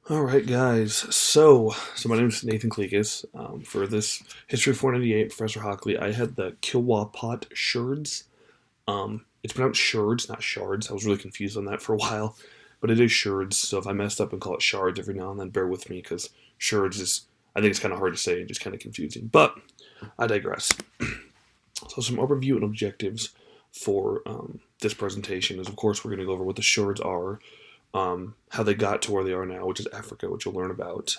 All right, guys. So my name is Nathan Kleekus. For this History 498, Professor Hockley, I had the Kilwa Sherds. It's pronounced Sherds, not Shards. I was really confused on that for a while, but it is Sherds. So if I messed up and call it Shards every now and then, bear with me because Sherds is, I think it's kind of hard to say and just kind of confusing. But I digress. So some overview and objectives for this presentation is, of course, we're going to go over what the Sherds are, how they got to where they are now, which is Africa, which you'll learn about.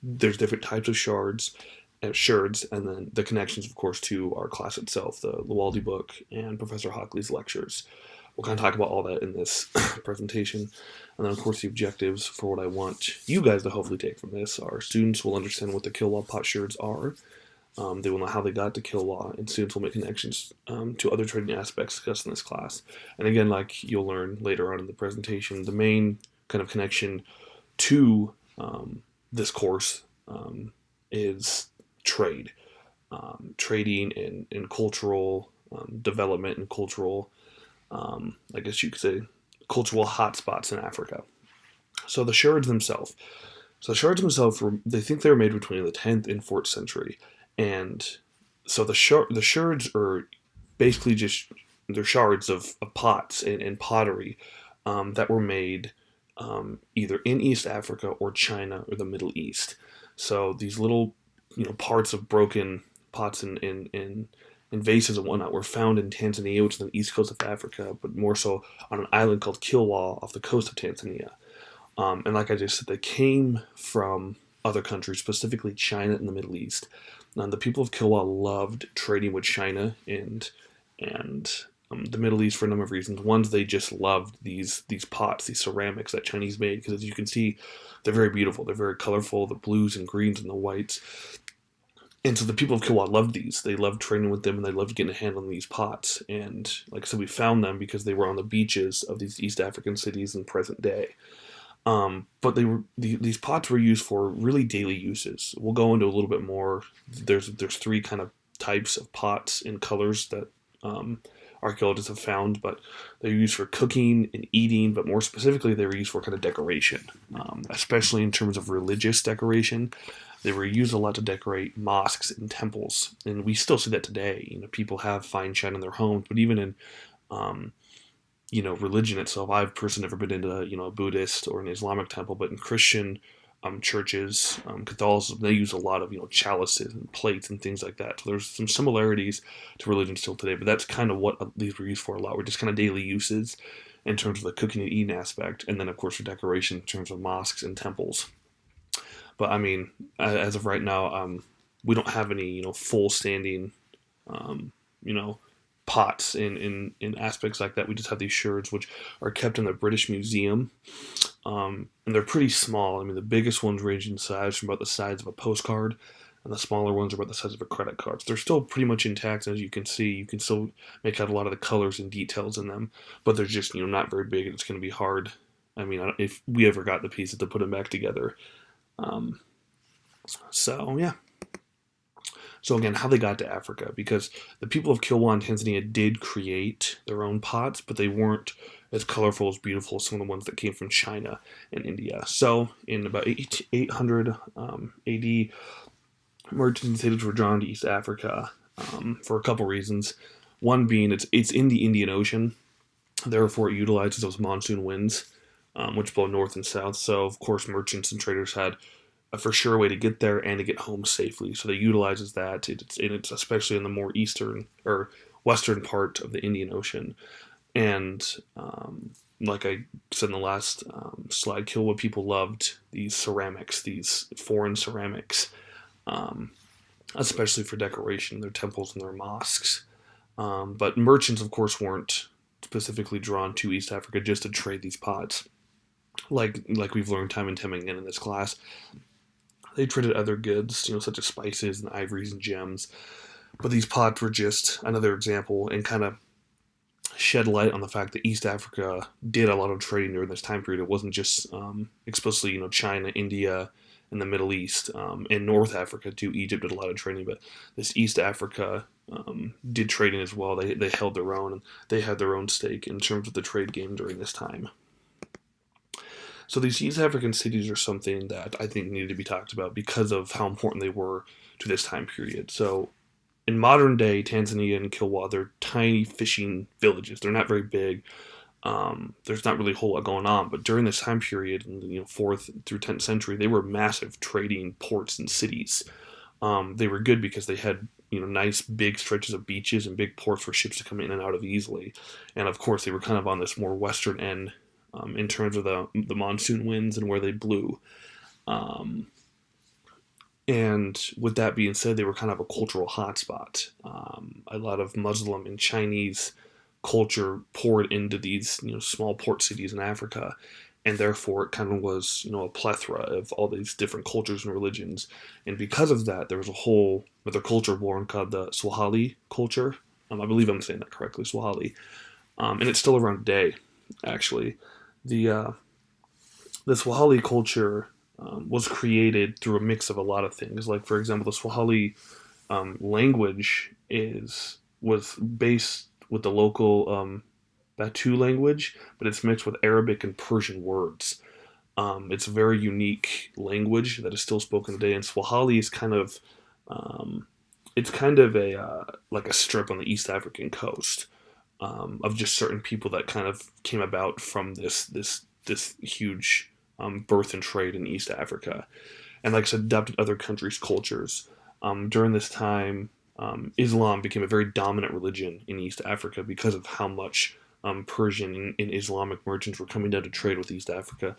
There's different types of sherds, and then the connections, of course, to our class itself, the Luwaldi book and Professor Hockley's lectures. We'll kind of talk about all that in this presentation. And then, of course, the objectives for what I want you guys to hopefully take from this are students will understand what the Kilwa sherds are. They will know how they got to Kilwa, and students will make connections to other trading aspects discussed in this class. And again, like you'll learn later on in the presentation, the main kind of connection to this course is trade, trading and cultural development and cultural, I guess you could say, cultural hotspots in Africa. So the Sherds themselves. So the shards themselves, they think they were made between the 10th and 4th century. And so the shards are basically just, they're shards of pots and pottery that were made either in East Africa or China or the Middle East. So these little, parts of broken pots and vases and whatnot were found in Tanzania, which is on the east coast of Africa, but more so on an island called Kilwa off the coast of Tanzania. And like I just said, they came from other countries, specifically China and the Middle East. The people of Kilwa loved trading with China and the Middle East for a number of reasons. One, they just loved these pots, these ceramics that Chinese made, because as you can see, they're very beautiful. They're very colorful, the blues and greens and the whites. And so the people of Kilwa loved these. They loved trading with them, and they loved getting a hand on these pots. And like I said, we found them because they were on the beaches of these East African cities in present day. But these pots were used for really daily uses. We'll go into a little bit more. There's three kind of types of pots and colors that archaeologists have found, but they're used for cooking and eating. But more specifically, they were used for kind of decoration, especially in terms of religious decoration. They were used a lot to decorate mosques and temples, and we still see that today. People have fine china in their homes, but even in um, religion itself. I've personally never been into, a Buddhist or an Islamic temple, but in Christian churches, Catholicism, they use a lot of, chalices and plates and things like that. So there's some similarities to religion still today, but that's kind of what these were used for a lot. Were just kind of daily uses in terms of the cooking and eating aspect, and then of course for decoration in terms of mosques and temples. But I mean, as of right now, we don't have any, full standing, you know, pots in aspects like that. We just have these sherds, which are kept in the British Museum, and they're pretty small. I mean, the biggest ones range in size from about the size of a postcard, and the smaller ones are about the size of a credit card. So they're still pretty much intact, and as you can see, you can still make out a lot of the colors and details in them, but they're just not very big, and it's going to be hard. I mean, if we ever got the pieces to put them back together. Um, so yeah. So again, how they got to Africa, because the people of Kilwa and Tanzania did create their own pots, but they weren't as colorful, as beautiful as some of the ones that came from China and India. So in about 800 AD, merchants and natives were drawn to East Africa for a couple reasons. One being it's in the Indian Ocean, therefore it utilizes those monsoon winds, which blow north and south. So of course merchants and traders had a for sure way to get there and to get home safely. So they utilizes that. It's especially in the more eastern or western part of the Indian Ocean. And like I said in the last slide, Kilwa people loved these ceramics, these foreign ceramics, um, especially for decoration in their temples and their mosques. But merchants, of course, weren't specifically drawn to East Africa just to trade these pots. Like we've learned time and time again in this class, they traded other goods, such as spices and ivories and gems. But these pots were just another example and kind of shed light on the fact that East Africa did a lot of trading during this time period. It wasn't just explicitly, China, India, and the Middle East. And North Africa too. Egypt did a lot of trading, but this East Africa did trading as well. They held their own, and they had their own stake in terms of the trade game during this time. So these East African cities are something that I think needed to be talked about because of how important they were to this time period. So in modern day Tanzania and Kilwa, they're tiny fishing villages. They're not very big. There's not really a whole lot going on, but during this time period, in the fourth through 10th century, they were massive trading ports and cities. They were good because they had nice big stretches of beaches and big ports for ships to come in and out of easily. And of course, they were kind of on this more western end in terms of the monsoon winds and where they blew. Um, and with that being said, they were kind of a cultural hotspot. A lot of Muslim and Chinese culture poured into these small port cities in Africa, and therefore it kind of was a plethora of all these different cultures and religions. And because of that, there was a whole other culture born called the Swahili culture. I believe I'm saying that correctly, Swahili, and it's still around today. Actually, the the Swahili culture was created through a mix of a lot of things. Like for example, the Swahili language is was based with the local Batu language, but it's mixed with Arabic and Persian words. It's a very unique language that is still spoken today, and Swahili is um, it's kind of a like a strip on the East African coast of just certain people that kind of came about from this huge birth and trade in East Africa, and like I said, adopted other countries' cultures. During this time, Islam became a very dominant religion in East Africa because of how much Persian and Islamic merchants were coming down to trade with East Africa.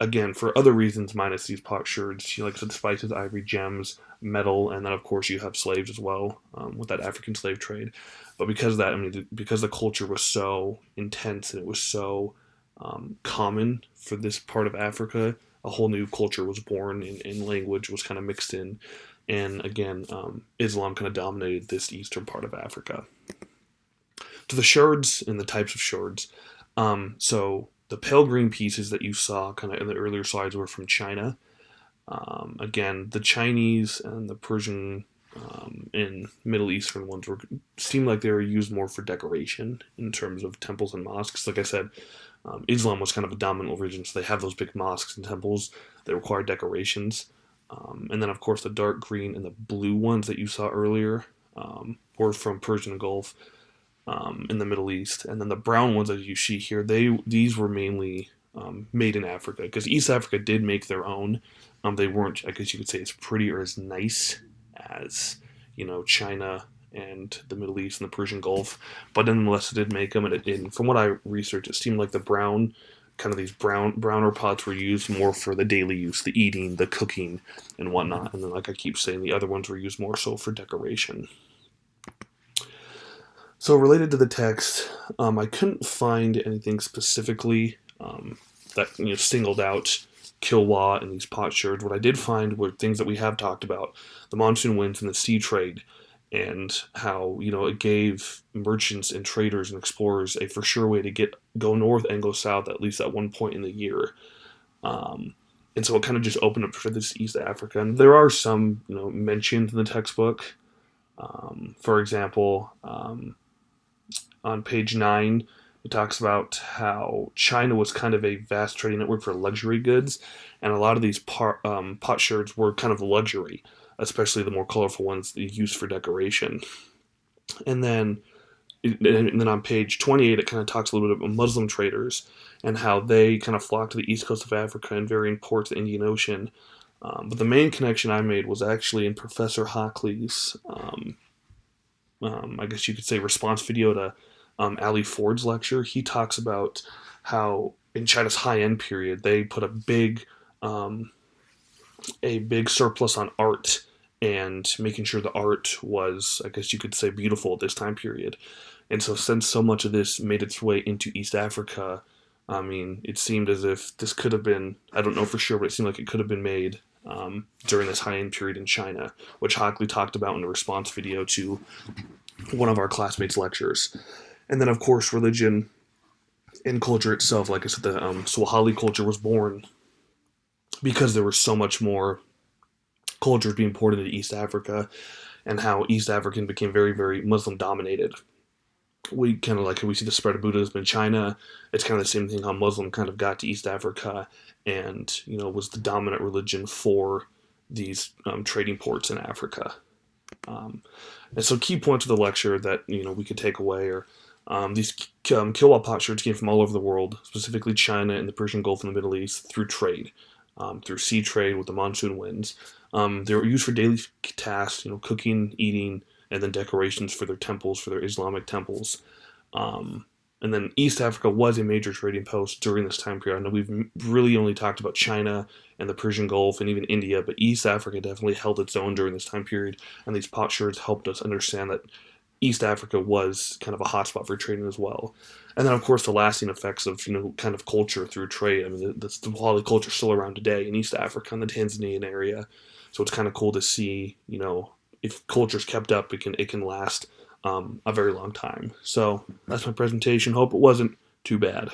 Again, for other reasons, minus these potsherds, like I said, spices, ivory, gems, metal, and then of course you have slaves as well with that African slave trade. But because of that, I mean, because the culture was so intense and it was so common for this part of Africa, a whole new culture was born, and language was kind of mixed in. And again, Islam kind of dominated this eastern part of Africa. To the sherds and the types of sherds. So the pale green pieces that you saw kind of in the earlier slides were from China. Again, the Chinese and the Persian and Middle Eastern ones seemed like they were used more for decoration in terms of temples and mosques. Like I said, Islam was kind of a dominant religion, so they have those big mosques and temples that require decorations. And then, of course, the dark green and the blue ones that you saw earlier were from Persian Gulf in the Middle East. And then the brown ones, as you see here, these were mainly made in Africa because East Africa did make their own. They weren't, I guess you could say, as pretty or as nice as China and the Middle East and the Persian Gulf, but nonetheless, it did make them. And from what I researched, it seemed like the brown kind of these browner pots were used more for the daily use, the eating, the cooking, and whatnot. And then, like I keep saying, the other ones were used more so for decoration. So related to the text, I couldn't find anything specifically that singled out Kilwa and these potsherds. What I did find were things that we have talked about: the monsoon winds and the sea trade, and how it gave merchants and traders and explorers a for sure way to go north and go south at least at one point in the year. And so it kind of just opened up for this East Africa. And there are some mentioned in the textbook. For example, on page 9, it talks about how China was kind of a vast trading network for luxury goods, and a lot of these potsherds were kind of luxury, especially the more colorful ones that you use for decoration. And then on page 28, it kind of talks a little bit about Muslim traders and how they kind of flocked to the east coast of Africa and varying ports of the Indian Ocean. But the main connection I made was actually in Professor Hockley's, I guess you could say, response video to Ali Ford's lecture. He talks about how in China's high-end period, they put a big surplus on art and making sure the art was, I guess you could say, beautiful at this time period. And so since so much of this made its way into East Africa, I mean, it seemed as if this could have been, I don't know for sure, but it seemed like it could have been made during this high-end period in China, which Hockley talked about in a response video to one of our classmates' lectures. And then, of course, religion and culture itself. Like I said, the Swahili culture was born because there was so much more cultures being poured into East Africa, and how East African became very, very Muslim dominated. we kind of like how we see the spread of Buddhism in China. It's kind of the same thing how Muslim kind of got to East Africa and was the dominant religion for these trading ports in Africa. Um, and so key points of the lecture that we could take away are these Kilwa potsherds came from all over the world, specifically China and the Persian Gulf and the Middle East, through trade, through sea trade with the monsoon winds. They were used for daily tasks, cooking, eating, and then decorations for their temples, for their Islamic temples. Um, and then East Africa was a major trading post during this time period. I know we've really only talked about China and the Persian Gulf and even India, but East Africa definitely held its own during this time period. And these potsherds helped us understand that East Africa was kind of a hotspot for trading as well. And then, of course, the lasting effects of kind of culture through trade. I mean, the Somali culture is still around today in East Africa and the Tanzanian area. So it's kind of cool to see, if culture's kept up, it can last a very long time. So that's my presentation. Hope it wasn't too bad.